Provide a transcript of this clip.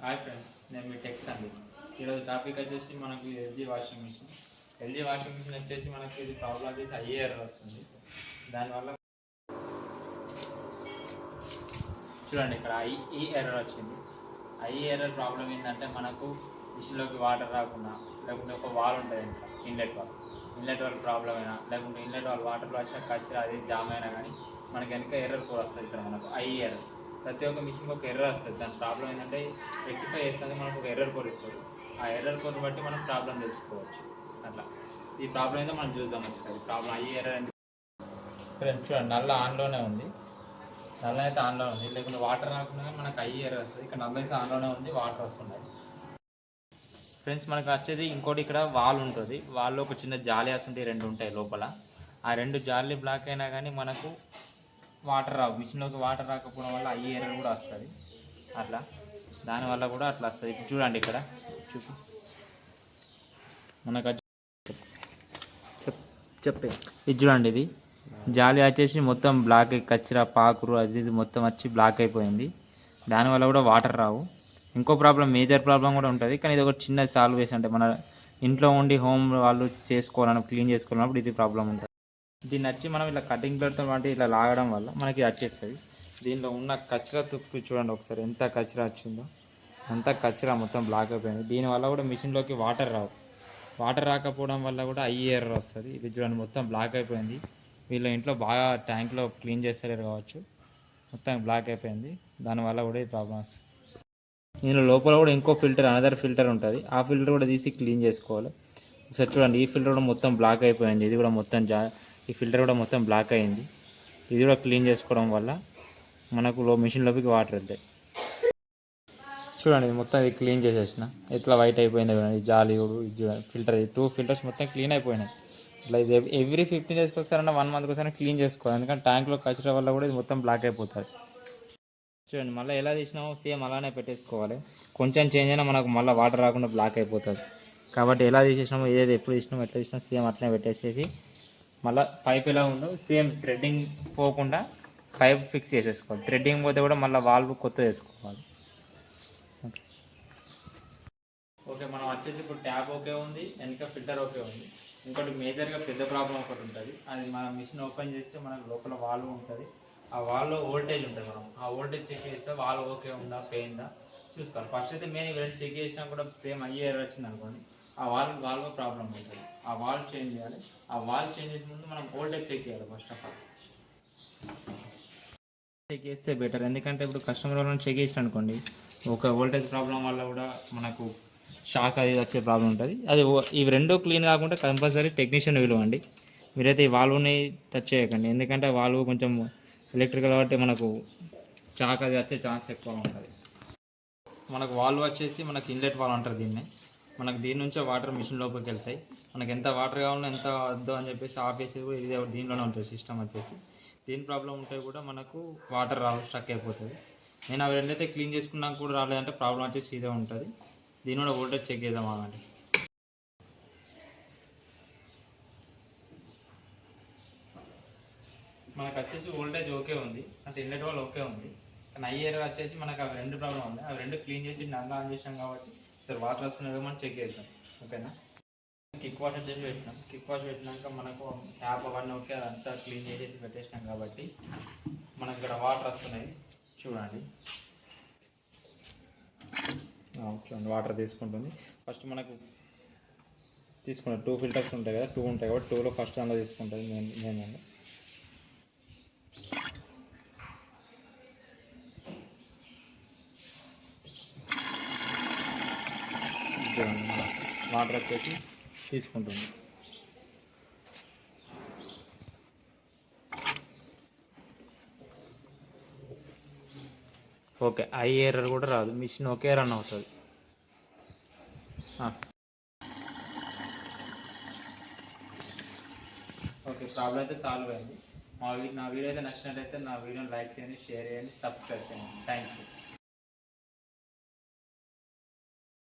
Hi friends, నేను మీ tax అండి. ఈరోజు టాపిక్ వచ్చేసి మనకి LG washing machine. LG washing machine వచ్చేసి మనకి ఇది ప్రాబ్లం వచ్చేసి ఐఏ ఎర్రర్ వస్తుంది. దానివల్ల చూడండి ఇక్కడ ఈ ఎర్రర్ వచ్చింది. ఐఏ ఎర్రర్ ప్రాబ్లం ఏంటంటే మనకు మిషన్లోకి వాటర్ రాకుండా, లేకుంటే ఒక వాల్ ఉంటుంది ఇంకా ఇన్లెట్ వాల్ ప్రాబ్లం అయినా, లేకుంటే ఇన్లెట్ వాల్ వాటర్లో వచ్చిన కచ్చరా అది జామ్ అయినా కానీ మనకి వెనక ఎర్రర్ కూడా వస్తుంది. ఇక్కడ మనకు ఐఏ ఎర్రర్ ప్రతి ఒక్క మిషన్కి ఒక ఎర్రర్ వస్తుంది. దాని ప్రాబ్లం ఏంటంటే రెక్టిఫై చేస్తుంది, మనకు ఒక ఎర్రర్ కోడ్ ఇస్తుంది. ఆ ఎర్రర్ కోడ్ బట్టి మనం ప్రాబ్లం తెలుసుకోవచ్చు. అట్లా ఈ ప్రాబ్లం అయితే మనం చూద్దాం ఒకసారి. ప్రాబ్లం ఐఏ ఎర్రర్ అంటే ఫ్రెండ్స్ చూడండి, నల్ల ఆన్లోనే ఉంది. నల్ల అయితే ఆన్లో ఉంది, లేకుంటే వాటర్ రాకుండా మనకు ఐఏ ఎర్రర్ వస్తుంది. ఇక్కడ నల్ల అయితే ఆన్లోనే ఉంది, వాటర్ వస్తున్నాయి. ఫ్రెండ్స్ మనకు వచ్చేది ఇంకోటి, ఇక్కడ వాల్ ఉంటుంది. వాల్లో ఒక చిన్న జాలి వస్తుంటాయి, రెండు ఉంటాయి లోపల. ఆ రెండు జాలి బ్లాక్ అయినా కానీ మనకు వాటర్ రావు. మిషన్లోకి వాటర్ రాకపోవడం వల్ల ఐఏ ఎర్రర్ కూడా వస్తుంది. అట్లా దానివల్ల కూడా అట్లా వస్తుంది. ఇప్పుడు చూడండి, ఇక్కడ చూపు మనకు చెప్పే ఇది చూడండి, ఇది జాలి వచ్చేసి మొత్తం బ్లాక్ కచ్చిరా పాకురు అది ఇది మొత్తం వచ్చి బ్లాక్ అయిపోయింది. దానివల్ల కూడా వాటర్ రావు. ఇంకో ప్రాబ్లం, మేజర్ ప్రాబ్లం కూడా ఉంటుంది, కానీ ఇది ఒక చిన్న సాల్వ్ చేసి అంటే మన ఇంట్లో ఉండి హోమ్ వాళ్ళు క్లీన్ చేసుకోవాలన్నప్పుడు ఇది ప్రాబ్లం ఉంటుంది. దీన్ని వచ్చి మనం ఇలా కటింగ్ ప్లేట్తో అంటే ఇలా లాగడం వల్ల మనకి వచ్చేస్తుంది. దీనిలో ఉన్న కచరా తుక్కు చూడండి ఒకసారి, ఎంత కచరా వచ్చిందో అంతా కచరా మొత్తం బ్లాక్ అయిపోయింది. దీనివల్ల కూడా మిషన్లోకి వాటర్ రావు. వాటర్ రాకపోవడం వల్ల కూడా ఐఏ ఎర్రర్ వస్తుంది. ఇది చూడండి మొత్తం బ్లాక్ అయిపోయింది. వీళ్ళ ఇంట్లో బాగా ట్యాంక్లో క్లీన్ చేస్తలేరు కావచ్చు, మొత్తం బ్లాక్ అయిపోయింది. దానివల్ల కూడా ఈ ప్రాబ్లం వస్తుంది. దీనిలో లోపల కూడా ఇంకో అనదర్ ఫిల్టర్ ఉంటుంది. ఆ ఫిల్టర్ కూడా తీసి క్లీన్ చేసుకోవాలి. ఒకసారి చూడండి, ఈ ఫిల్టర్ కూడా మొత్తం బ్లాక్ అయిపోయింది. ఇది కూడా మొత్తం ఈ ఫిల్టర్ కూడా మొత్తం బ్లాక్ అయింది. ఇది కూడా క్లీన్ చేసుకోవడం వల్ల మనకు మిషన్లోకి వాటర్ వెళ్తాయి. చూడండి, ఇది మొత్తం ఇది క్లీన్ చేసేసిన ఎట్లా వైట్ అయిపోయింది. ఈ జాలి ఫిల్టర్, 2 ఫిల్టర్స్ మొత్తం క్లీన్ అయిపోయినాయి. ఇట్లా ఇది ఎవ్రీ 15 డేస్కి ఒకసారైనా 1 మంత్కి ఒకసారి క్లీన్ చేసుకోవాలి. ఎందుకంటే ట్యాంక్లో కచరా వల్ల కూడా ఇది మొత్తం బ్లాక్ అయిపోతుంది. చూడండి, మళ్ళీ ఎలా తీసినామో సేమ్ అలానే పెట్టేసుకోవాలి. కొంచెం చేంజ్ అయినా మనకు మళ్ళీ వాటర్ రాకుండా బ్లాక్ అయిపోతుంది. కాబట్టి ఎలా తీసేసినామో, ఏది ఎప్పుడు తీసినామో ఎట్లా తీసినా సేమ్ అట్లనే పెట్టేసేసి మళ్ళీ పైప్ ఎలా ఉందో సేమ్ థ్రెడ్డింగ్ పోకుండా పైప్ ఫిక్స్ చేసేసుకోవాలి. థ్రెడ్డింగ్ పోతే కూడా మళ్ళీ వాల్వ్ కొత్త వేసుకోవాలి. ఓకే, మనం వచ్చేసి ఇప్పుడు ట్యాప్ ఓకే ఉంది, వెనక ఫిల్టర్ ఓకే ఉంది. ఇంకోటి మేజర్గా పెద్ద ప్రాబ్లం ఒకటి ఉంటుంది. అది మన మిషన్ ఓపెన్ చేస్తే మనకు లోపల వాల్వ్ ఉంటుంది. ఆ వాల్లో వోల్టేజ్ ఉంటుంది. మనం ఆ వోల్టేజ్ చెక్ చేస్తే వాల్ ఓకే ఉందా పోయిందా చూసుకోవాలి. ఫస్ట్ అయితే మెయిన్ ఇవన్నీ చెక్ చేసినా కూడా సేమ్ ఐఏ ఎర్రర్ వచ్చింది అనుకోండి, ఆ వాల్వ్ ప్రాబ్లం ఉంటుంది. ఆ వాల్ చేంజ్ చేయాలి. ఆ వాల్ చేంజ్ చేసే ముందు మనం వోల్టేజ్ చెక్ చేయాలి. ఫస్ట్ ఆఫ్ ఆల్ చెక్ చేస్తే బెటర్. ఎందుకంటే ఇప్పుడు కస్టమర్ వాళ్ళని చెక్ చేసిన అనుకోండి, ఒక వోల్టేజ్ ప్రాబ్లం వల్ల కూడా మనకు షాక్ అది వచ్చే ప్రాబ్లం ఉంటుంది. అది ఇవి రెండూ క్లీన్ కాకుండా కంపల్సరీ టెక్నీషియన్ పిలవండి. మీరైతే ఈ వాల్వ్ని టచ్ చేయకండి, ఎందుకంటే వాల్వ్ కొంచెం ఎలక్ట్రికల్ కాబట్టి మనకు షాక్ అది వచ్చే ఛాన్స్ ఎక్కువ ఉంటుంది. మనకు వాల్వ్ వచ్చేసి మనకి ఇన్లెట్ వాల్వ్ అంటారు దీన్ని. మనకు దీని నుంచే వాటర్ మిషన్ లోపలికి వెళ్తాయి. మనకు ఎంత వాటర్ కావాలో ఎంత వద్దో అని చెప్పేసి ఆపేసి కూడా ఇది దీనిలోనే ఉంటుంది సిస్టమ్ వచ్చేసి. దీని ప్రాబ్లం ఉంటే కూడా మనకు వాటర్ రావు, స్టక్ అయిపోతుంది. నేను అవి రెండైతే క్లీన్ చేసుకున్నాక కూడా రాలేదంటే ప్రాబ్లం వచ్చేసి ఇదే ఉంటుంది. దీని కూడా వోల్టేజ్ చెక్ చేద్దాం ఆగండి. మనకు వచ్చేసి వోల్టేజ్ ఓకే ఉంది, అంటే ఇన్లెట్ వాల్ ఓకే ఉంది. కానీ ఐఏ ఎర్రర్ వచ్చేసి మనకు అవి రెండు ప్రాబ్లం ఉంది. అవి రెండు క్లీన్ చేసి నల్లా ఆన్ చేసాం కాబట్టి సరే వాటర్ వస్తున్నాయో మనం చెక్ చేద్దాం. ఓకేనా, కిక్ వాష్ వచ్చేసి పెట్టినాం. కిక్ వాష్ పెట్టినాక మనకు ట్యాప్ అవన్నీ ఓకే, అదంతా క్లీన్ చేసేసి పెట్టేసినాం కాబట్టి మనకి ఇక్కడ వాటర్ వస్తున్నాయి. చూడండి చూడండి, వాటర్ తీసుకుంటుంది. ఫస్ట్ మనకు తీసుకుంటాం 2 ఫిల్టర్స్ ఉంటాయి కదా, 2 ఉంటాయి కాబట్టి 2లో ఫస్ట్ అందులో తీసుకుంటుంది మేము. వాటర్ వచ్చేసి తీసుకుంటుంది. ఓకే, ఐఏ ఎర్రర్ కూడా రాదు, మిషన్ ఓకే రన్ అవుతుంది. ఓకే, ప్రాబ్లం అయితే సాల్వ్ అయింది. నా వీడియో అయితే నచ్చినట్లయితే నా వీడియోని లైక్ చేయండి, షేర్ చేయండి, సబ్స్క్రైబ్ చేయండి. Thank you.